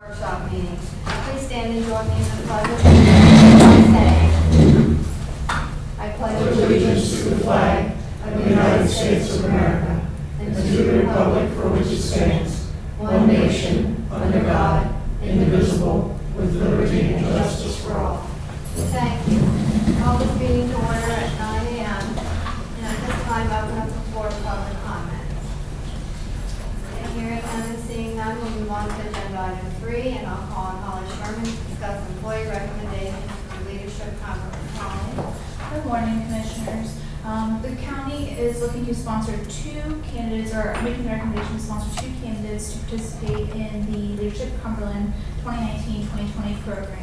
Workshop meeting. Please stand and join me in the pledge of allegiance by saying, I pledge allegiance to the flag of the United States of America and to the republic for which it stands, one nation, under God, indivisible, with liberty and justice for all. Thank you. Call this meeting to order at 9 a.m. and at this time open up the floor for public comments. Hearing none and seeing none, we'll move on to agenda item 3, and I'll call on Holly Sherman to discuss employee recommendations for leadership Cumberland. Holly. Good morning, Commissioners. The county is looking to sponsor 2 candidates, or making the recommendation to sponsor 2 candidates to participate in the Leadership Cumberland 2019-2020 program.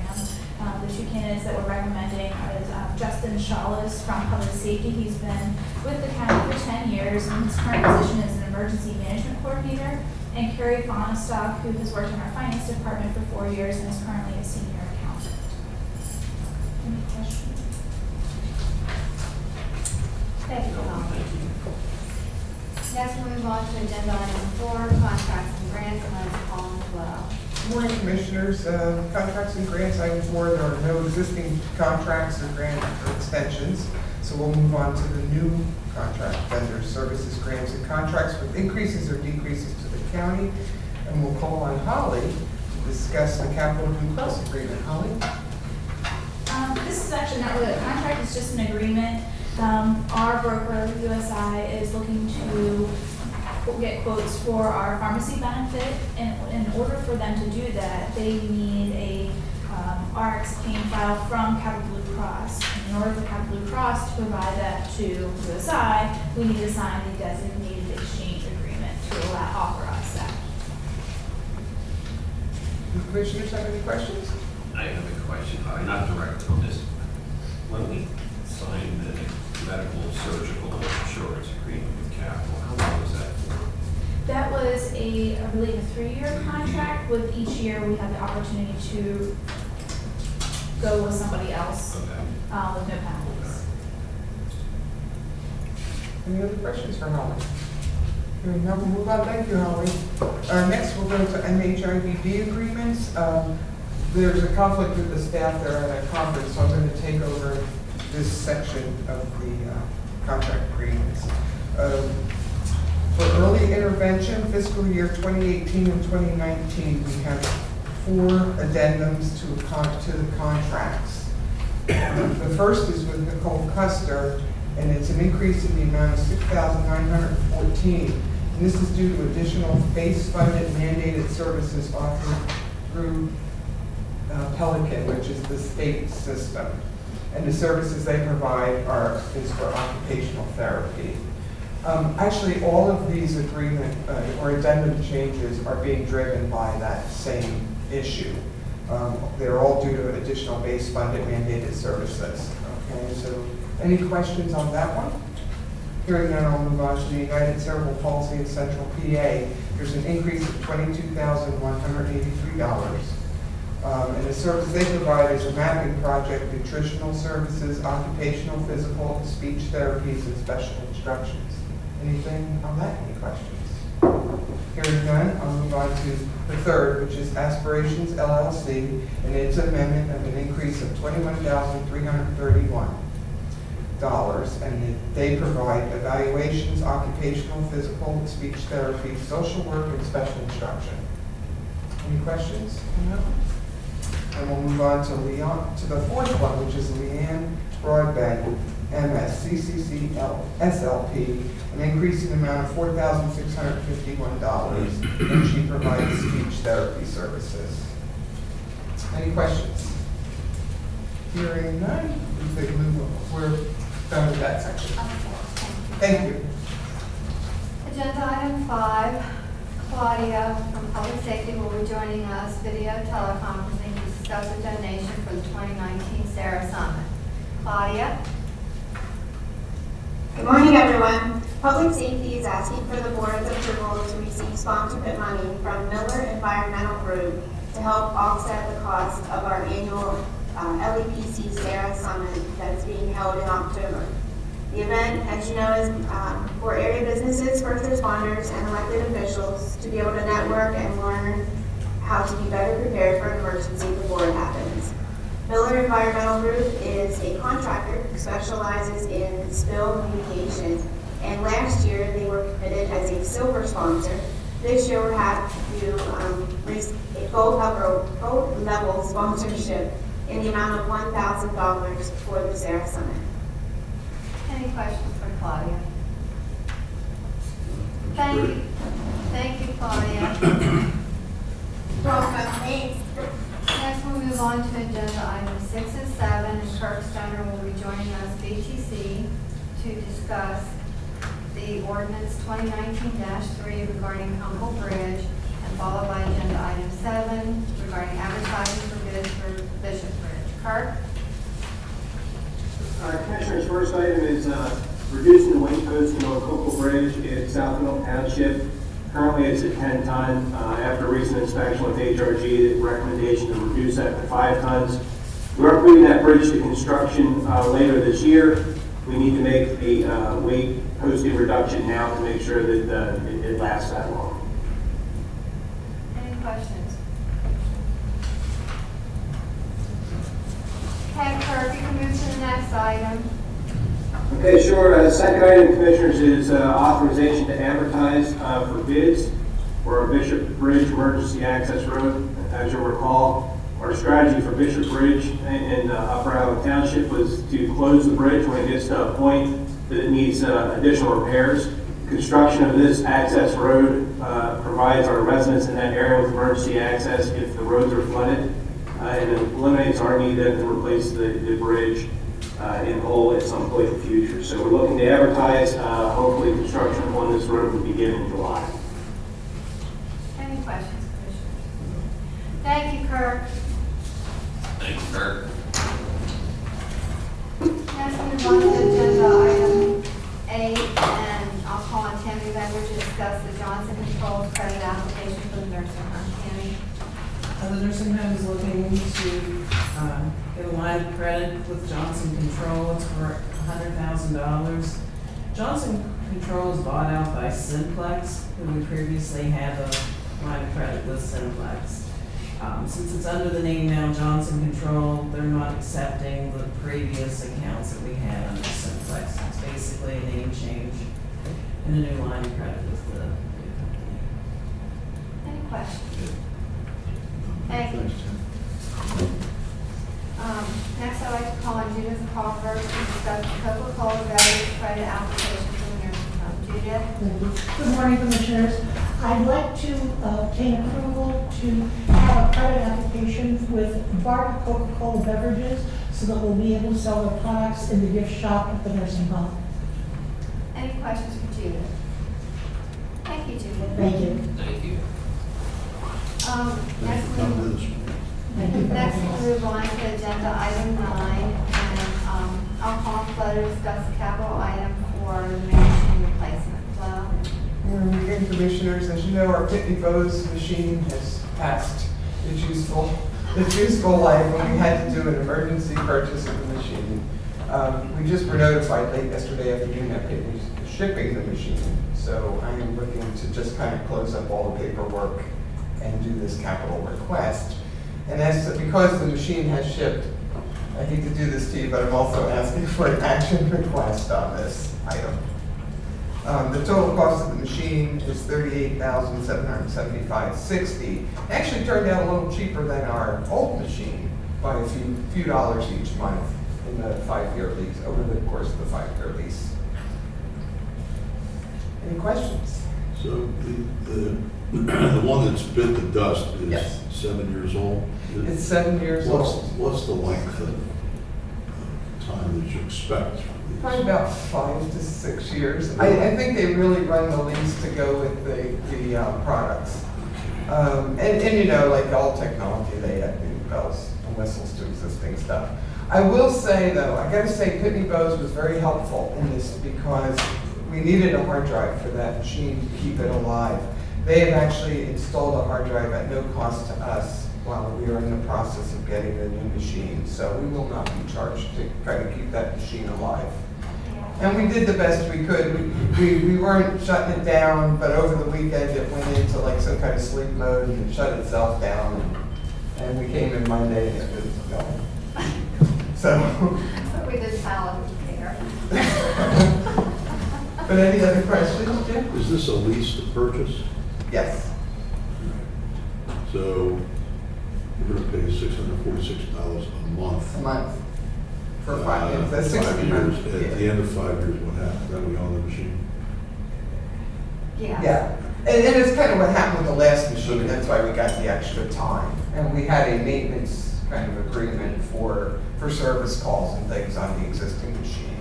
The 2 candidates that we're recommending is Justin Shawless from Public Safety. He's been with the county for 10 years, and his current position is an emergency management coordinator. And Carrie Fonestock, who has worked in our finance department for 4 years and is currently a senior accountant. Any questions? Thank you, Holly. Next, we'll move on to agenda item 4, contracts and grants, and let's call on Flo. Good morning, Commissioners. Contracts and grants, item 4, there are no existing contracts or grant or extensions, so we'll move on to the new contract vendor services, grants, and contracts with increases or decreases to the county. And we'll call on Holly to discuss the Capital Blue Cross agreement. Holly? This is actually not really a contract, it's just an agreement. Our broker, USI, is looking to get quotes for our pharmacy benefit, and in order for them to do that, they need a RX claim file from Capital Blue Cross. And in order for Capital Blue Cross to provide that to USI, we need to sign the designated exchange agreement to authorize that. Do Commissioners have any questions? I have a question, not directly on this. When we signed the medical surgical insurance agreement with Capital, how long was that for? That was I believe, a 3-year contract. With each year, we had the opportunity to go with somebody else Okay. with no penalties. Any other questions for Holly? Hearing none, we'll move on. Thank you, Holly. Next, we'll go to NHIBD agreements. There's a conflict with the staff there at a conference, so I'm going to take over this section of the contract agreements. For early intervention, fiscal year 2018 and 2019, we have 4 addendums to the contracts. The first is with Nicole Custer, and it's an increase in the amount of $6,914. And this is due to additional base-funded mandated services offered through Pelican, which is the state system. And the services they provide is for occupational therapy. Actually, all of these agreement or addendum changes are being driven by that same issue. They're all due to additional base-funded mandated services. Okay, so any questions on that one? Hearing none, I'll move on to the United Cerebral Palsy in Central PA. There's an increase of $22,183. And the service they provide is a mapping project, nutritional services, occupational, physical, and speech therapies, and special instructions. Anything on that? Any questions? Hearing none, I'll move on to the third, which is Aspirations LLC, and its amendment of an increase of $21,331. And they provide evaluations, occupational, physical, and speech therapy, social work, and special instruction. Any questions on that one? And we'll move on to the fourth one, which is Leanne Broadbent, MS, CCC SLP, an increase in amount of $4,651, and she provides speech therapy services. Any questions? Hearing none, we're done with that section. Thank you. Agenda item 5, Claudia from Public Safety will be joining us video teleconferencing to discuss a donation for the 2019 Sarah Summit. Claudia? Good morning, everyone. Public Safety is asking for the board's approval to receive sponsorship money from Miller Environmental Group to help offset the cost of our annual LEPC Sarah Summit that is being held in October. The event, as you know, is for area businesses, first responders, and elected officials to be able to network and learn how to be better prepared for an emergency before it happens. Miller Environmental Group is a contractor who specializes in spill remediation, and last year they were committed as a silver sponsor. This year we're happy to raise a gold level sponsorship in the amount of $1,000 for the Sarah Summit. Any questions for Claudia? Thank you, Claudia. Welcome, thanks. Next, we'll move on to agenda items 6 and 7, and Kirk Stoner will be joining us, BTC, to discuss the ordinance 2019-3 regarding Humble Bridge, and followed by agenda item 7 regarding advertising for bids for Bishop Bridge. Kirk? Commissioner's first item is reducing the weight posting on Cocoa Bridge in Southfield Township. Currently, it's at 10 ton. After recent inspection with HRG, the recommendation to reduce that to 5 tons. We are putting that bridge to construction later this year. We need to make a weight posting reduction now to make sure that it lasts that long. Any questions? Okay, Kirk, you can move to the next item. Okay, sure. Second item, Commissioners, is authorization to advertise for bids for our Bishop Bridge Emergency Access Road. As you'll recall, our strategy for Bishop Bridge in Upper Allen Township was to close the bridge when it gets to a point that it needs additional repairs. Construction of this access road provides our residents in that area with emergency access if the roads are flooded, and it eliminates our need then to replace the bridge in whole at some point in the future. So we're looking to advertise, hopefully construction on this road will begin in July. Any questions, Commissioners? Thank you, Kirk. Thanks, Kirk. Next, we move on to agenda item 8, and I'll call on Tammy Bender to discuss the Johnson Controls credit application for the nursing home. Tammy? The nursing home is looking to get a line of credit with Johnson Control. It's for $100,000. Johnson Control is bought out by Simplex, who we previously had a line of credit with Simplex. Since it's under the name now Johnson Control, they're not accepting the previous accounts that we had under Simplex. It's basically a name change and a new line of credit with the new company. Any questions? Thank you. Next, I'd like to call on Judith Crawford to discuss the Coca-Cola beverage credit application for the nursing home. Judith? Good morning, Commissioners. I'd like to obtain approval to have a credit application with Barton Coca-Cola Beverages so that we'll be able to sell their products in the gift shop at the nursing home. Any questions for Judith? Thank you, Judith. Thank you. Thank you. Next, we'll move on to agenda item 9, and I'll call on Flo to discuss the capital item for the machine replacement. Flo? Again, Commissioners, as you know, our Pitney Bowes machine has passed its useful life, and we had to do an emergency purchase of the machine. We just were notified late yesterday afternoon that Pitney is shipping the machine, so I am looking to just kind of close up all the paperwork and do this capital request. And because the machine has shipped, I hate to do this to you, but I'm also asking for an action request on this item. The total cost of the machine is $38,775.60. Actually turned out a little cheaper than our old machine by a few dollars each month in the 5-year lease, over the course of the 5-year lease. Any questions? So the one that's bit the dust is Yes. 7 years old? It's 7 years old. What's the length of time that you expect? Probably about 5 to 6 years. I think they really run the lease to go with the products. And you know, like all technology, they add new bells and whistles to existing stuff. I will say though, I gotta say Pitney Bowes was very helpful in this because we needed a hard drive for that machine to keep it alive. They have actually installed a hard drive at no cost to us while we are in the process of getting the new machine. So we will not be charged to try to keep that machine alive. And we did the best we could. We weren't shutting it down, but over the weekend it went into like some kind of sleep mode and it shut itself down. And we came in Monday and it was going. So, But we did salad there. but any other questions, Jim? Is this a lease to purchase? Yes. So we're gonna pay $646 a month. A month for 5 years. That's 60 5 years. months. At the end of 5 years, what happens? Then we own the machine. Yeah, and it's kind of what happened with the last machine, that's why we got the extra time. And we had a maintenance kind of agreement for service calls and things on the existing machine.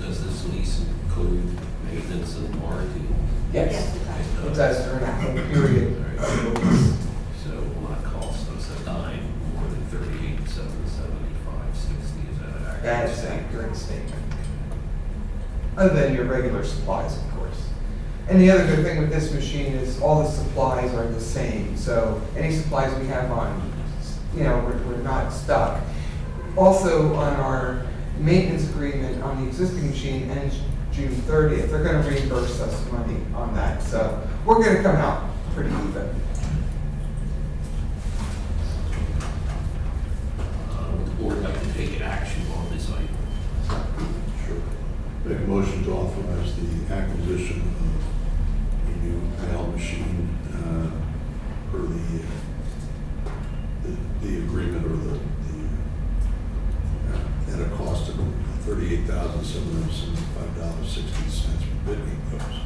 Does this lease include maintenance and warranty? Yes, Yes, it does during that whole period of the lease. So it will not cost us a dime more than $38,775.60, is that accurate? That's an accurate statement. Other than your regular supplies, of course. And the other good thing with this machine is all the supplies are the same. So any supplies we have on, we're not stuck. Also, on our maintenance agreement on the existing machine ends June 30th. They're going to reimburse us money on that. So we're going to come out pretty even. Would the board like to take action on this item? Sure. Make a motion to authorize the acquisition of a new mail machine per the agreement or at a cost of $38,775.60 for bidding post.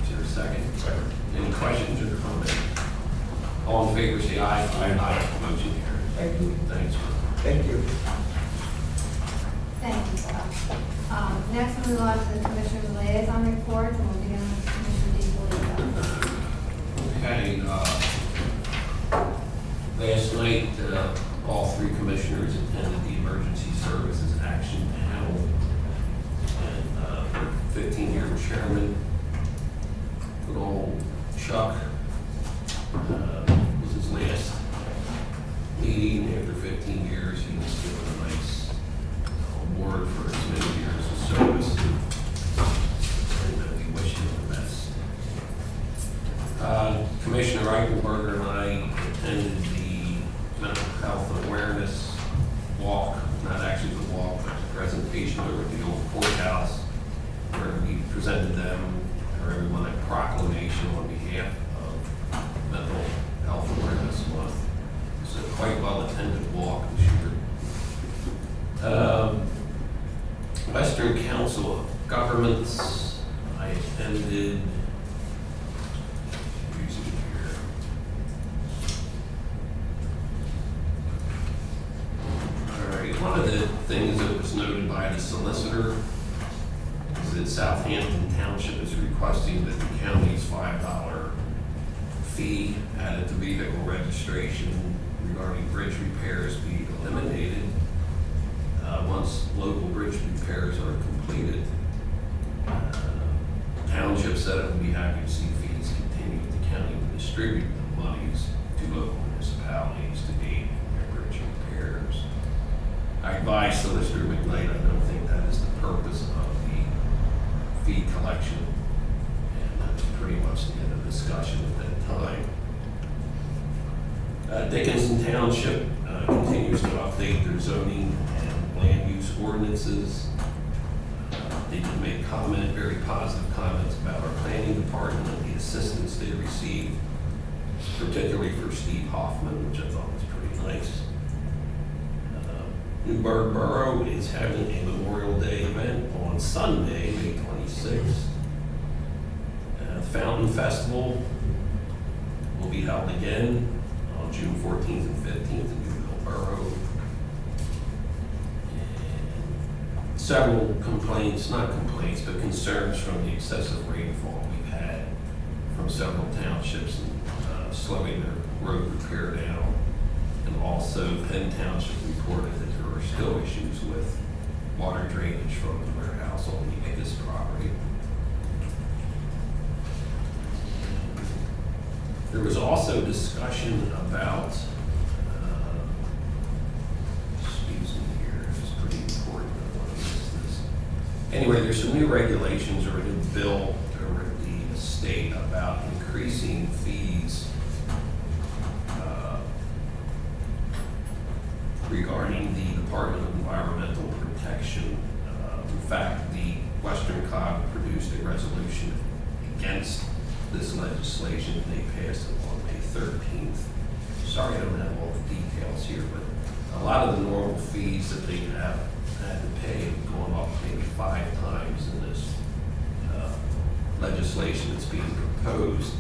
Is there a second? Second. Any questions or comments? All in favor, say aye. Aye. Motion carries. Thank you. Thanks. Thank you. Thank you, Bob. Next, we'll move on to the Commissioner's liaison reports, and we'll begin with Commissioner DeFilippo. Okay, last night, all three commissioners attended the Emergency Services Action Panel. And their 15-year chairman, good old Chuck, was his last meeting. After 15 years, he was given a nice award for his many years of service. And we wish him the best. Commissioner Eichenberger and I attended the mental health awareness walk, not actually the walk, but the presentation over at the old courthouse, where we presented them, or everyone, a proclamation on behalf of Mental Health Awareness Month. It's a quite well-attended walk this year. Western Council of Governments, I attended. One of the things that was noted by the solicitor is that Southampton Township is requesting that the county's $5 fee added to vehicle registration regarding bridge repairs be eliminated once local bridge repairs are completed. Township said it would be happy to see fees continue with the county to distribute the monies to local municipalities to aid their bridge repairs. I advise Solicitor McKnight, I don't think that is the purpose of the fee collection. And that's pretty much the end of the discussion at that time. Dickinson Township continues to update their zoning and land use ordinances. They did make very positive comments about our planning department and the assistance they received, particularly for Steve Hoffman, which I thought was pretty nice. Newburgh Borough is having a Memorial Day event on Sunday, May 26th. The Fountain Festival will be held again on June 14th and 15th in Newburgh Borough. And several complaints, not complaints, but concerns from the excessive rainfall we've had from several townships and slowing their road repair down. And also Penn Township reported that there are still issues with water drainage from the warehouse on the Ickes property. There was also discussion about, excuse me here, it's pretty important. Anyway, there's some new regulations or a new bill over at the state about increasing fees regarding the Department of Environmental Protection. In fact, the Western Cog produced a resolution against this legislation. They passed it on May 13th. Sorry, I don't have all the details here, but a lot of the normal fees that they have had to pay have gone up maybe 5 times in this legislation that's being proposed.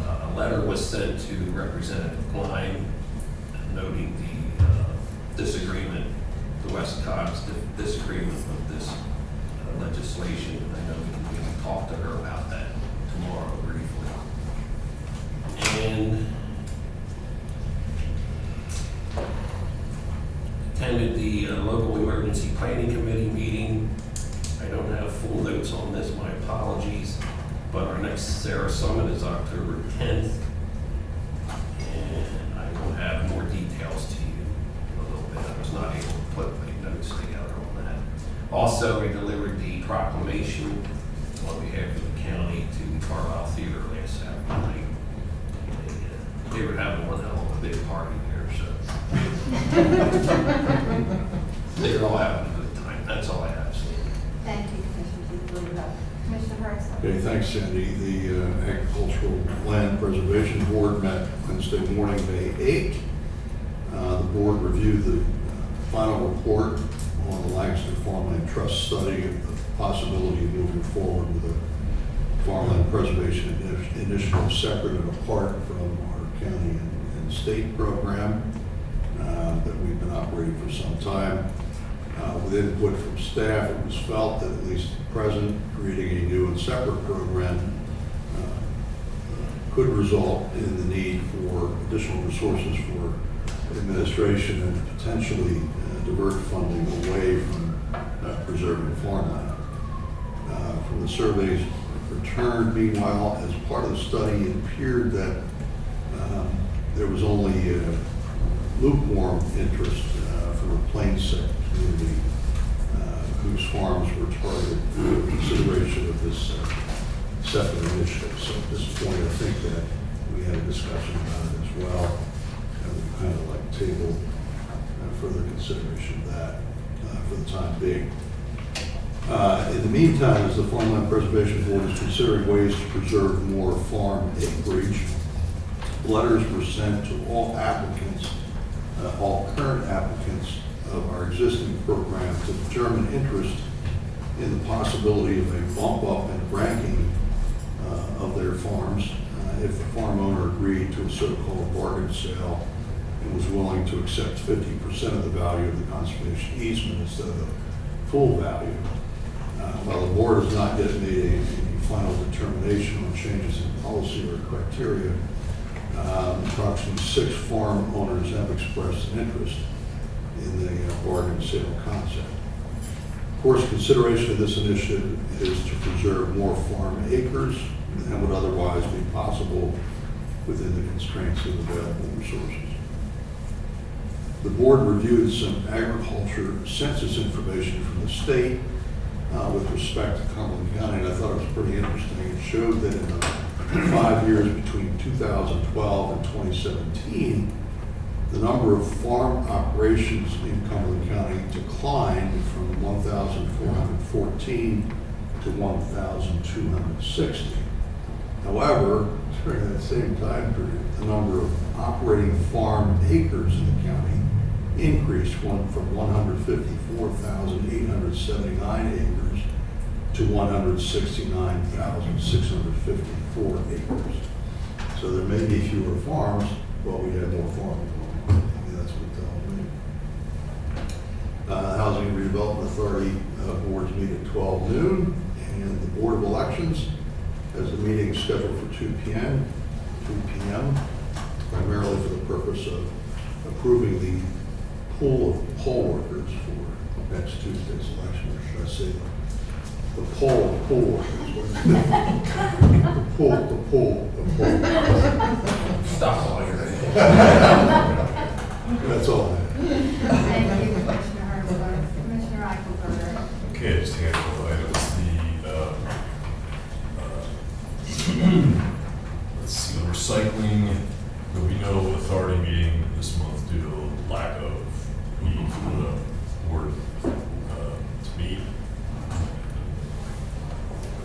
A letter was sent to Representative Klein noting the disagreement, the West Cog's disagreement with this legislation. I know we can talk to her about that tomorrow briefly. And attended the local emergency planning committee meeting. I don't have full notes on this, my apologies, but our next Sarah Summit is October 10th, and I will have more details to you in a little bit. I was not able to put my notes together on that. Also, I delivered the proclamation on behalf of the county to the Carlisle Theater last Saturday night. They were having one hell of a big party there, so they were all having a good time. That's all I have. So. Thank you, Commissioner Tito. Commissioner Herzog. Okay, thanks, Cindy. The Agricultural Land Preservation Board met Wednesday morning, May 8th. The board reviewed the final report on the Lancaster Farmland Trust study of the possibility of moving forward with a farmland preservation initiative separate and apart from our county and state program that we've been operating for some time. With input from staff, it was felt that at least at present, creating a new and separate program could result in the need for additional resources for administration and potentially divert funding away from preserving farmland. From the surveys returned, meanwhile, as part of the study, it appeared that there was only lukewarm interest from the Plains Sector community whose farms were targeted for consideration of this separate initiative. So at this point, I think that we had a discussion about it as well, and we kind of like table further consideration of that for the time being. In the meantime, as the Farmland Preservation Board is considering ways to preserve more farm acreage, letters were sent to all applicants, all current applicants of our existing program to determine interest in the possibility of a bump up in ranking of their farms if the farm owner agreed to a so-called bargain sale and was willing to accept 50% of the value of the conservation easement instead of the full value. While the board has not yet made a final determination on changes in policy or criteria, approximately 6 farm owners have expressed an interest in the bargain sale concept. Of course, consideration of this initiative is to preserve more farm acres than would otherwise be possible within the constraints of available resources. The board reviewed some agriculture census information from the state with respect to Cumberland County, and I thought it was pretty interesting. It showed that in the 5 years between 2012 and 2017, the number of farm operations in Cumberland County declined from 1,414 to 1,260. However, during that same time period, the number of operating farm acres in the county increased from 154,879 acres to 169,654 acres. So there may be fewer farms, but we have more farming. I mean, that's what tells me. Housing and Redevelopment Authority boards meet at 12 noon, and the Board of Elections has a meeting scheduled for 2 p.m., primarily for the purpose of approving the pool of poll workers for next Tuesday's election, or should I say the poll workers. the pool. Stop while you're there. That's all I have. Thank you, Commissioner Herzog. Commissioner Eichelberger. Okay, just a handful of let's see, on recycling, there'll be no authority meeting this month due to lack of need for the board to meet.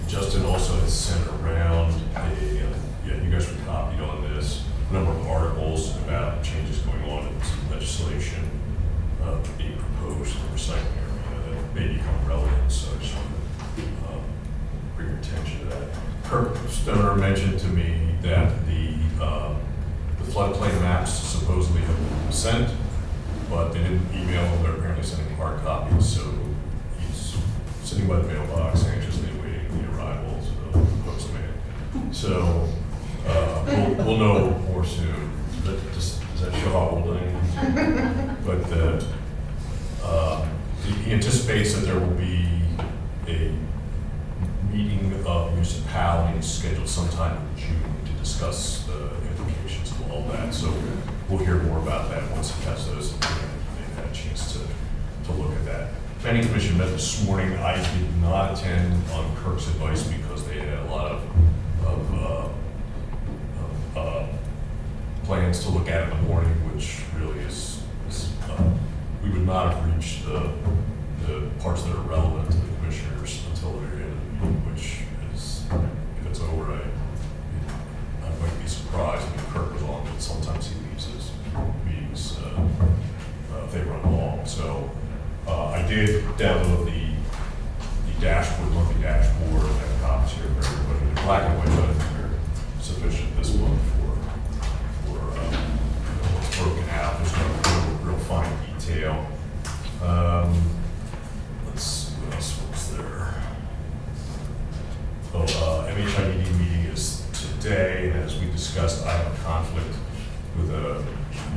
Justin also has sent around you guys were copied on this, a number of articles about changes going on in some legislation being proposed in the recycling area that may become relevant, so I just wanted to bring your attention to that. Kirk Stoner mentioned to me that the floodplain maps supposedly have been sent, but they didn't email them. They're apparently sending hard copies, so he's sitting by the mailbox anxiously awaiting the arrival of the postman. So we'll know more soon. Does that show how old I am? But he anticipates that there will be a meeting of municipalities scheduled sometime in June to discuss the implications of all that. So we'll hear more about that once he has those. They've had a chance to look at that. Planning Commission met this morning. I did not attend on Kirk's advice because they had a lot of plans to look at in the morning, which really is we would not have reached the parts that are relevant to the commissioners until the very end of the meeting, which is, if it's over, I might be surprised. I mean, Kirk was on, but sometimes he leaves his meetings if they run long. So I did download the dashboard, monthly dashboard, and have copies here for everybody. They're black and white, but I think they're sufficient this month for what's broken out. There's no real fine detail. Let's see, what else was there? MHIED meeting is today, and as we discussed, I have a conflict with an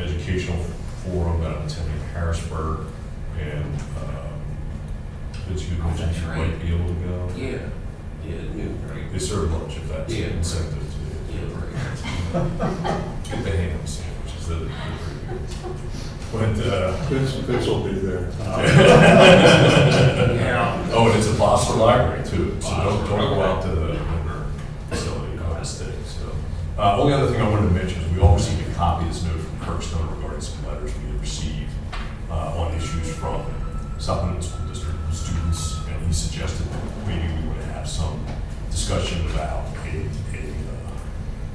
educational forum that I'm attending in Harrisburg, and Vince, you mentioned you might be able to go. Yeah, They serve lunch if that's an incentive to yeah, right. get the ham sandwiches. They're pretty good. But Vince will be there. oh, and it's a Boston library too, so don't go out to the Winter facility, no mistake. So, only other thing I wanted to mention is we all received a copy of this note from Kirkstone regarding some letters we had received on issues from Supplemental School District students, and he suggested that maybe we would have some discussion about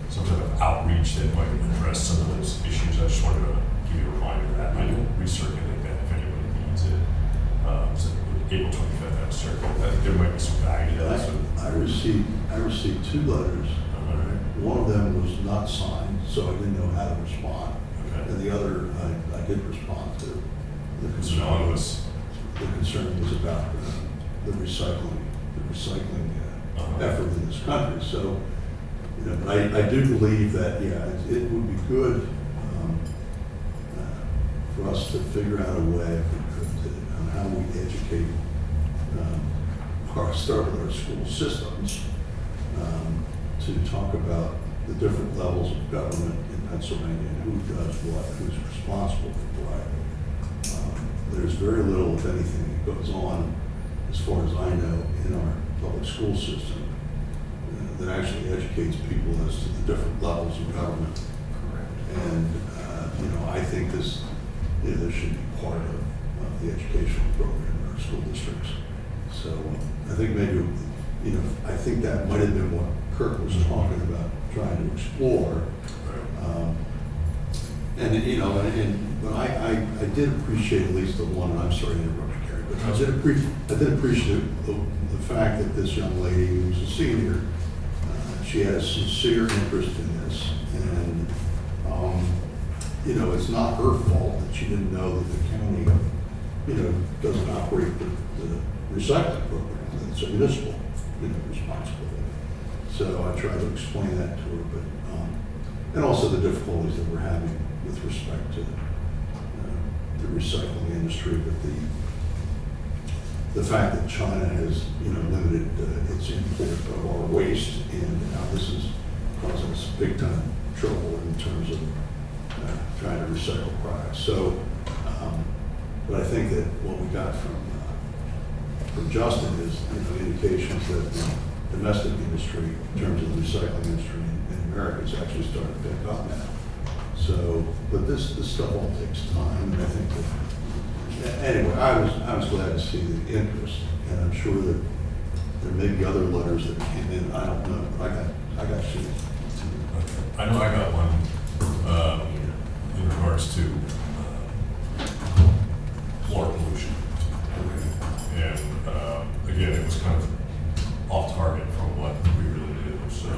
some type of outreach that might address some of those issues. I just wanted to give you a reminder of that. I will recirculate that if anybody needs it. So April 25th, I was circulating. I think there might be some value to that. So, I received two letters. One of them was not signed, so I didn't know how to respond. okay. And the other, I did respond to. It's anonymous. The concern was about the recycling effort in this country. So, you know, but I do believe that, yeah, it would be good for us to figure out a way, if we could, on how we educate, start with our school systems, to talk about the different levels of government in Pennsylvania and who does what, who's responsible for what. There's very little, if anything, that goes on, as far as I know, in our public school system that actually educates people as to the different levels of government. Correct. And, you know, I think this should be part of the educational program in our school districts. So I think maybe, you know, I think that might have been what Kirk was talking about, trying to explore. And, you know, but I did appreciate at least the one, and I'm sorry to interrupt you, Carrie, but I did appreciate the fact that this young lady, who was a senior, she had a sincere interest in this. And, you know, it's not her fault that she didn't know that the county, you know, doesn't operate the recycling program. It's a municipal, you know, responsibility. So I tried to explain that to her, but, and also the difficulties that we're having with respect to the recycling industry, but the fact that China has, you know, limited its import of our waste, and now this is causing us big time trouble in terms of trying to recycle products. So, but I think that what we got from Justin is, you know, indications that domestic industry, in terms of the recycling industry in America, is actually starting to pick up now. So, but this stuff all takes time, and I think that, anyway, I was glad to see the interest, and I'm sure that there may be other letters that came in, I don't know, but I got you. I know I got one, in regards to, water pollution. And, again, it was kind of off target from what we really do, so,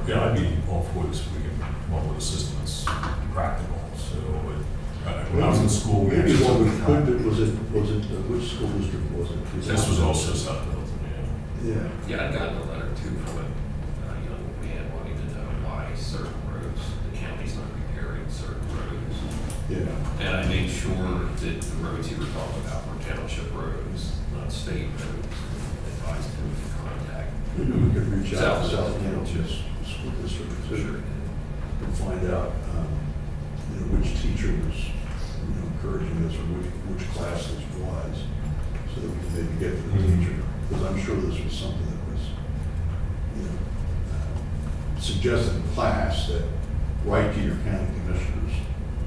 yeah, I'd be all for this if we can come up with a system that's practical, so, when I was in school, we Maybe actually. what we could do, was it, which school district was it? This was also South Middleton, Yeah. Yeah, I'd gotten a letter too from a young man wanting to know why certain roads, the county's not repairing certain roads. Yeah. And I made sure that the roads he was talking about were township roads, not state roads. Advised him to contact. Maybe we could reach out to South South Middleton. School District too, Sure. and find out, which teacher was, encouraging this, or which class this was, so that we can maybe get to the teacher. Because I'm sure this was something that was, suggested in class that write to your county commissioners,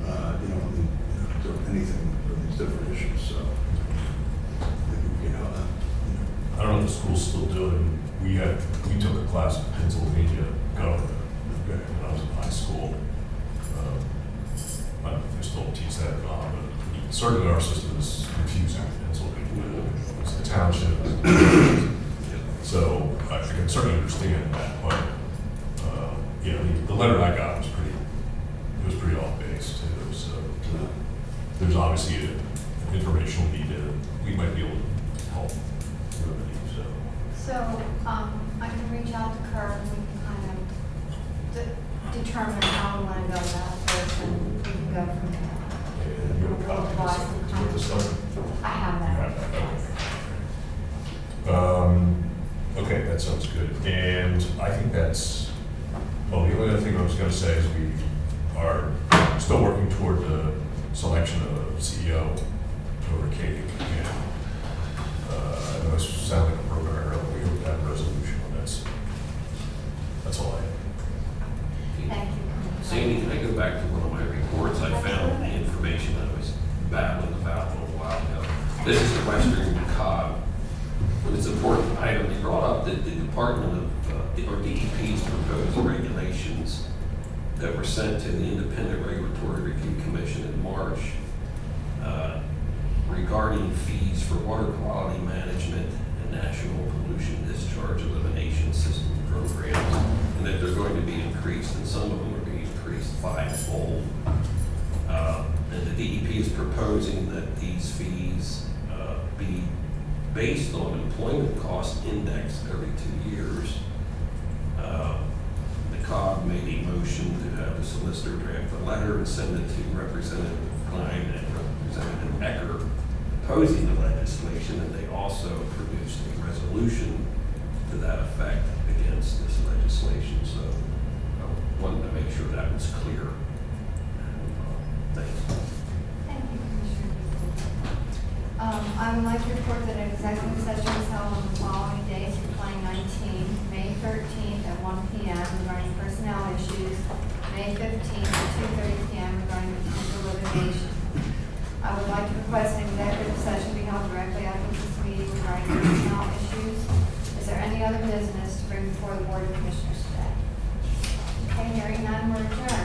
or anything, or these different issues, so. Maybe we can, I don't know if the school's still doing, we took a class in Pennsylvania government, okay, when I was in high school. I don't know if they still teach that or not, but certainly our system is confusing in Pennsylvania. It's a township. So I can certainly understand that, but, the letter I got was pretty off base too, so there's obviously an informational need that we might be able to help remedy, so. So, I can reach out to Kurt and we can kind of determine how we want to go about this and we can go from there. And you have a copy of this stuff? I have that. Okay, that sounds good. And I think that's, the only other thing I was going to say is we are still working toward the selection of a CEO over Katie. And I know it sounds like a broken arrow, but we hope to have a resolution on this. That's all I have. Thank you. Sandy, can I go back to one of my reports? I found the information I was battling about a little while ago. This is the Western Cobb. It's an important item. They brought up that the Department of, or DEP's proposed regulations that were sent to the Independent Regulatory Review Commission in March regarding fees for water quality management and national pollution discharge elimination system programs, and that they're going to be increased, and some of them are being increased fivefold. And the DEP is proposing that these fees be based on employment cost index every 2 years. The COG made a motion to have the solicitor draft a letter and send it to Representative Klein and Representative Ecker opposing the legislation, and they also produced a resolution to that effect against this legislation. So I wanted to make sure that was clear. Thanks. Thank you, Commissioner. I would like to report that an executive session was held on the following days for 2019, May 13th at 1 p.m. regarding personnel issues, May 15th at 2:30 p.m. regarding potential litigation. I would like to request an executive session be held directly after this meeting regarding personnel issues. Is there any other business to bring before the Board of Commissioners today? Okay, hearing none, we're adjourned.